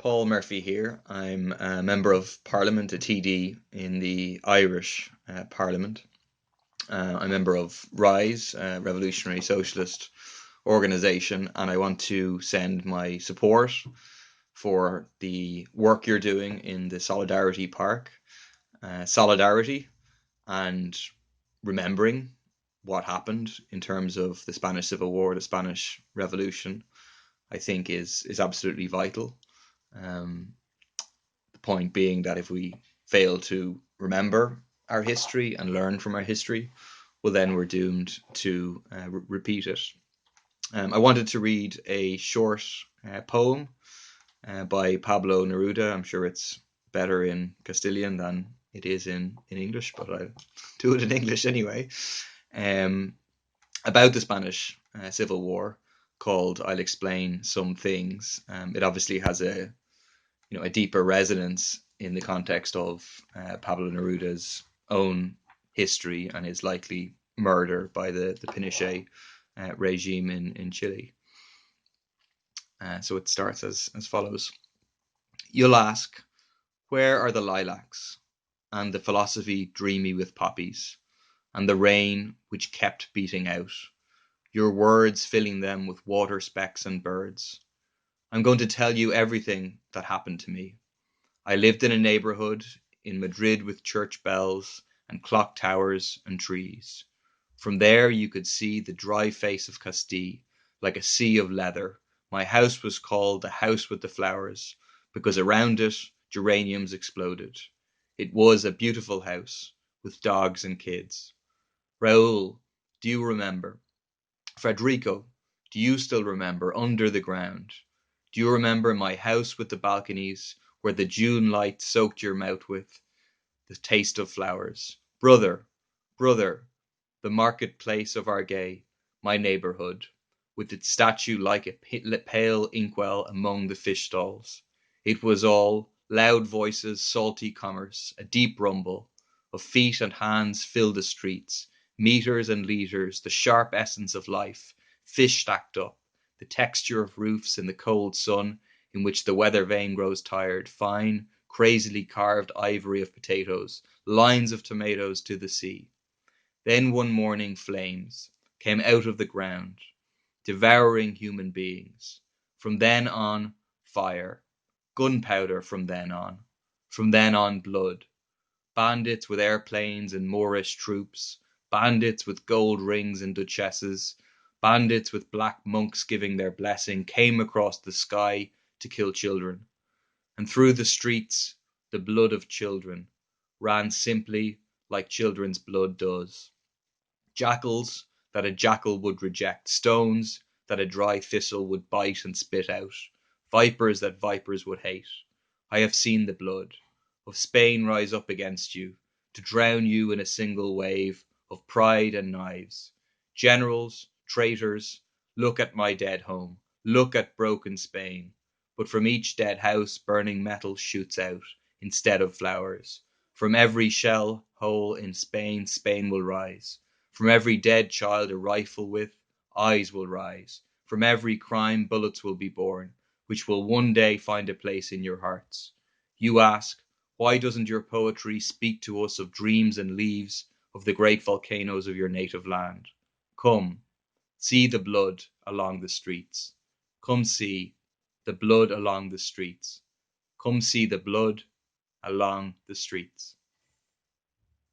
Paul Murphy here. I'm a Member of Parliament, a TD in the Irish Parliament. I'm a member of RISE, Revolutionary Socialist Organisation, and I want to send my support for the work you're doing in the Solidarity Park. Solidarity and remembering what happened in terms of the Spanish Civil War, the Spanish Revolution, I think is absolutely vital. Um, the point being that if we fail to remember our history and learn from our history, well, then we're doomed to repeat it. I wanted to read a short poem by Pablo Neruda. I'm sure it's better in Castilian than it is in English, but I'll do it in English anyway. Um, about the Spanish Civil War, called "I'll Explain Some Things." It obviously has a deeper resonance in the context of Pablo Neruda's own history and his likely murder by the Pinochet regime in Chile. So it starts as follows. You'll ask, where are the lilacs, and the philosophy dreamy with poppies, and the rain which kept beating out, your words filling them with water specks and birds? I'm going to tell you everything that happened to me. I lived in a neighborhood in Madrid with church bells and clock towers and trees. From there you could see the dry face of Castile, like a sea of leather. My house was called the house with the flowers, because around it geraniums exploded. It was a beautiful house, with dogs and kids. Raoul, do you remember? Federico, do you still remember Under the Ground? Do you remember my house with the balconies, where the June light soaked your mouth with the taste of flowers? Brother, brother, the marketplace of Argueil, my neighbourhood, with its statue like a pale inkwell among the fish stalls. It was all loud voices, salty commerce, a deep rumble of feet and hands filled the streets, meters and litres, the sharp essence of life, fish stacked up, the texture of roofs in the cold sun in which the weather vane grows tired, fine, crazily carved ivory of potatoes, lines of tomatoes to the sea. Then one morning flames came out of the ground, devouring human beings. From then on, fire, gunpowder from then on. From then on, blood. Bandits with airplanes and Moorish troops, bandits with gold rings and duchesses, bandits with black monks giving their blessing came across the sky to kill children. And through the streets, the blood of children ran simply like children's blood does. Jackals that a jackal would reject, stones that a dry thistle would bite and spit out, vipers that vipers would hate. I have seen the blood of Spain rise up against you, to drown you in a single wave of pride and knives. Generals, traitors, look at my dead home, look at broken Spain. But from each dead house burning metal shoots out, instead of flowers. From every shell hole in Spain, Spain will rise. From every dead child a rifle with, eyes will rise. From every crime bullets will be born, which will one day find a place in your hearts. You ask, why doesn't your poetry speak to us of dreams and leaves of the great volcanoes of your native land? Come, see the blood along the streets. Come see the blood along the streets. Come see the blood along the streets.